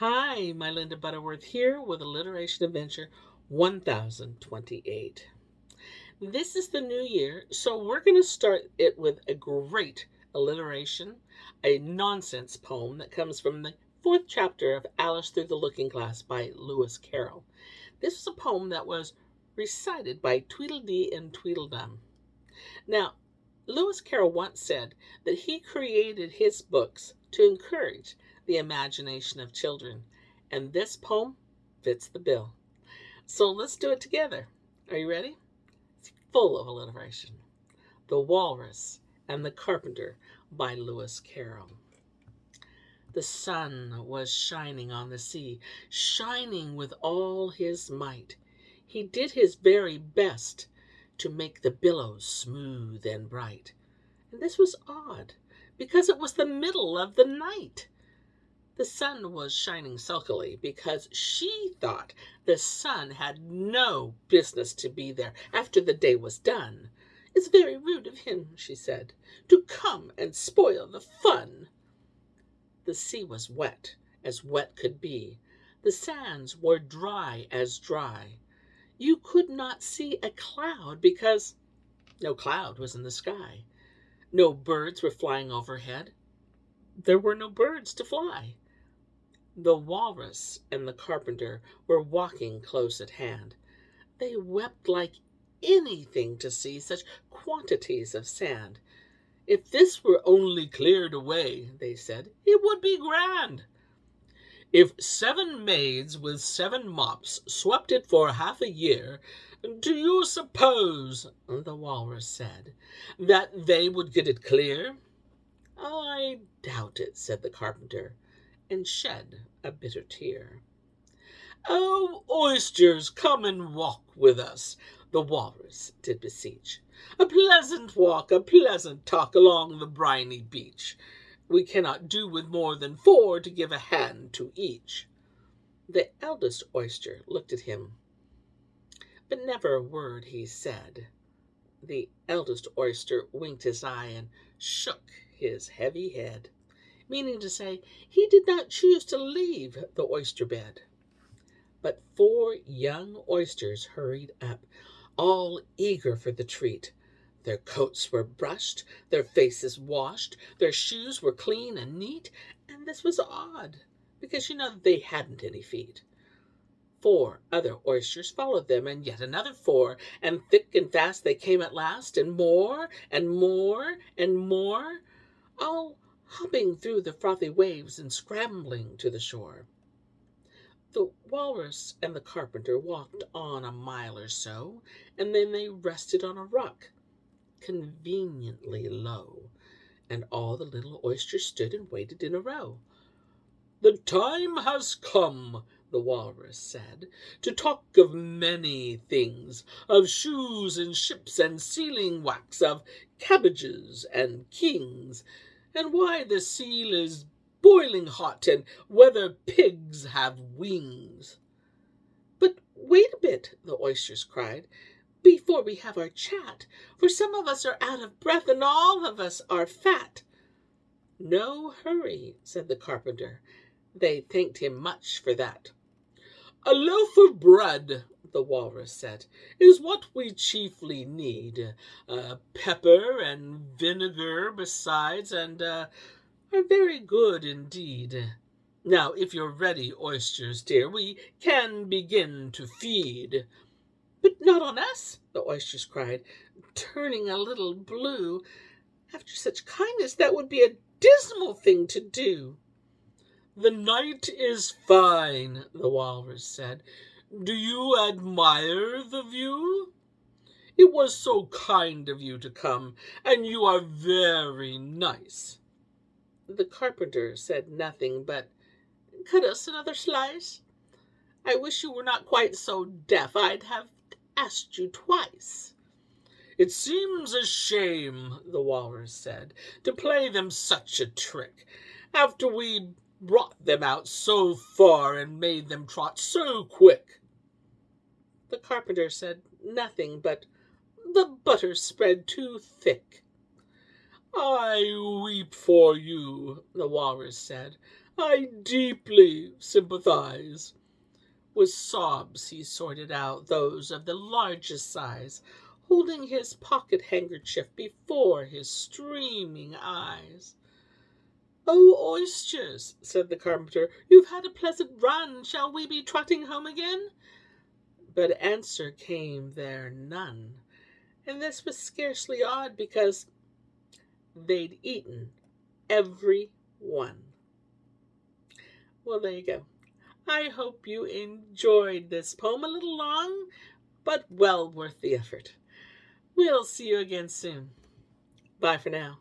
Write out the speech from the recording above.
Hi, my Linda Butterworth here with Alliteration Adventure 1028. This is the new year, so we're going to start it with a great alliteration, a nonsense poem that comes from the fourth chapter of Alice Through the Looking Glass by Lewis Carroll. This was a poem that was recited by Tweedledee and Tweedledum. Now, Lewis Carroll once said that he created his books to encourage the imagination of children, and this poem fits the bill. So let's do it together. Are you ready? It's full of alliteration. The Walrus and the Carpenter by Lewis Carroll. The sun was shining on the sea, shining with all his might. He did his very best to make the billows smooth and bright. And this was odd, because it was the middle of the night. The sun was shining sulkily because she thought the sun had no business to be there after the day was done. "It's very rude of him," she said, "to come and spoil the fun." The sea was wet as wet could be. The sands were dry as dry. You could not see a cloud because no cloud was in the sky. No birds were flying overhead. There were no birds to fly. The Walrus and the Carpenter were walking close at hand. They wept like anything to see such quantities of sand. "If this were only cleared away," they said, "it would be grand." "If 7 maids with 7 mops swept it for half a year, do you suppose," the Walrus said, "that they would get it clear?" "I doubt it," said the Carpenter, and shed a bitter tear. "Oh, oysters, come and walk with us," the Walrus did beseech. "A pleasant walk, a pleasant talk along the briny beach. We cannot do with more than 4 to give a hand to each." The eldest oyster looked at him, but never a word he said. The eldest oyster winked his eye and shook his heavy head, meaning to say he did not choose to leave the oyster bed. But 4 young oysters hurried up, all eager for the treat. Their coats were brushed, their faces washed, their shoes were clean and neat, and this was odd, because they hadn't any feet. 4 other oysters followed them, and yet another 4, and thick and fast they came at last, and more, and more, and more, all hopping through the frothy waves and scrambling to the shore. The Walrus and the Carpenter walked on a mile or so, and then they rested on a rock, conveniently low, and all the little oysters stood and waited in a row. "The time has come," the Walrus said, "to talk of many things, of shoes and ships and sealing wax, of cabbages and kings, and why the seal is boiling hot, and whether pigs have wings." "But wait a bit," the oysters cried, "before we have our chat, for some of us are out of breath and all of us are fat." "No hurry," said the Carpenter. They thanked him much for that. "A loaf of bread," the Walrus said, "is what we chiefly need. Pepper and vinegar besides, and are very good indeed. Now, if you're ready, oysters dear, we can begin to feed." "But not on us," the oysters cried, turning a little blue. "After such kindness, that would be a dismal thing to do." "The night is fine," the Walrus said. "Do you admire the view? It was so kind of you to come, and you are very nice." The Carpenter said nothing but, "Cut us another slice? I wish you were not quite so deaf. I'd have asked you twice." "It seems a shame," the Walrus said, "to play them such a trick, after we brought them out so far and made them trot so quick." The Carpenter said nothing but, "The butter's spread too thick." "I weep for you," the Walrus said. I deeply sympathize. With sobs he sorted out those of the largest size, holding his pocket handkerchief before his streaming eyes. "Oh, oysters," said the carpenter, "you've had a pleasant run. Shall we be trotting home again?" But answer came there none, and this was scarcely odd, because they'd eaten every one. Well, there you go. I hope you enjoyed this poem. A little long, but well worth the effort. We'll see you again soon. Bye for now.